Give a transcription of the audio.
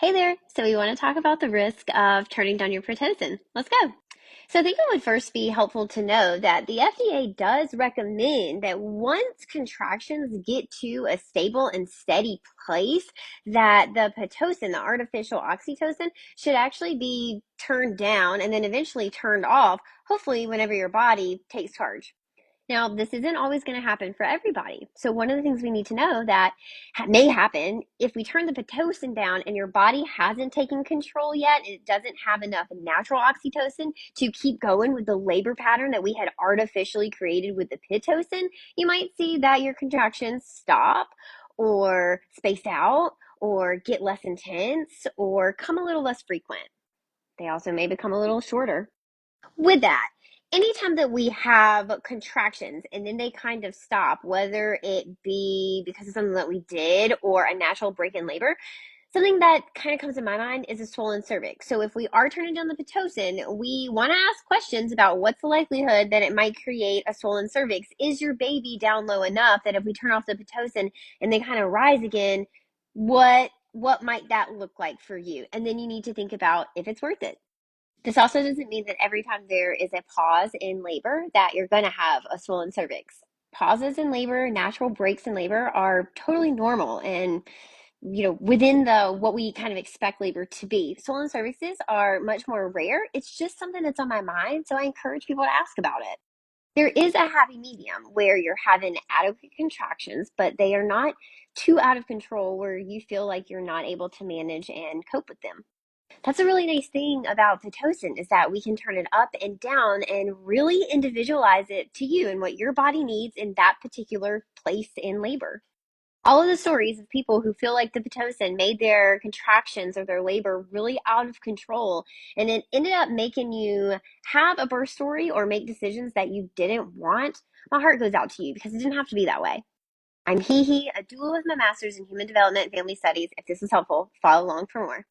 Hey there. So we want to talk about the risk of turning down your Pitocin. Let's go. So I think it would first be helpful to know that the FDA does recommend that once contractions get to a stable and steady place, that the Pitocin, the artificial oxytocin, should actually be turned down and then eventually turned off, hopefully whenever your body takes charge. Now, this isn't always going to happen for everybody. So, one of the things we need to know that may happen if we turn the Pitocin down and your body hasn't taken control yet, and it doesn't have enough natural oxytocin to keep going with the labor pattern that we had artificially created with the Pitocin, you might see that your contractions stop or space out or get less intense or come a little less frequent. They also may become a little shorter. With that, anytime that we have contractions and then they kind of stop, whether it be because of something that we did or a natural break in labor, something that kind of comes to my mind is a swollen cervix. So if we are turning down the Pitocin, we want to ask questions about what's the likelihood that it might create a swollen cervix. Is your baby down low enough that if we turn off the Pitocin and they kind of rise again, what might that look like for you? And then you need to think about if it's worth it. This also doesn't mean that every time there is a pause in labor that you're going to have a swollen cervix. Pauses in labor, natural breaks in labor are totally normal and within the what we kind of expect labor to be. Swollen cervixes are much more rare. It's just something that's on my mind, so I encourage people to ask about it. There is a happy medium where you're having adequate contractions, but they are not too out of control where you feel like you're not able to manage and cope with them. That's a really nice thing about Pitocin is that we can turn it up and down and really individualize it to you and what your body needs in that particular place in labor. All of the stories of people who feel like the Pitocin made their contractions or their labor really out of control and it ended up making you have a birth story or make decisions that you didn't want, my heart goes out to you because it didn't have to be that way. I'm Hee Hee, a doula with my master's in human development and family studies. If this is helpful, follow along for more.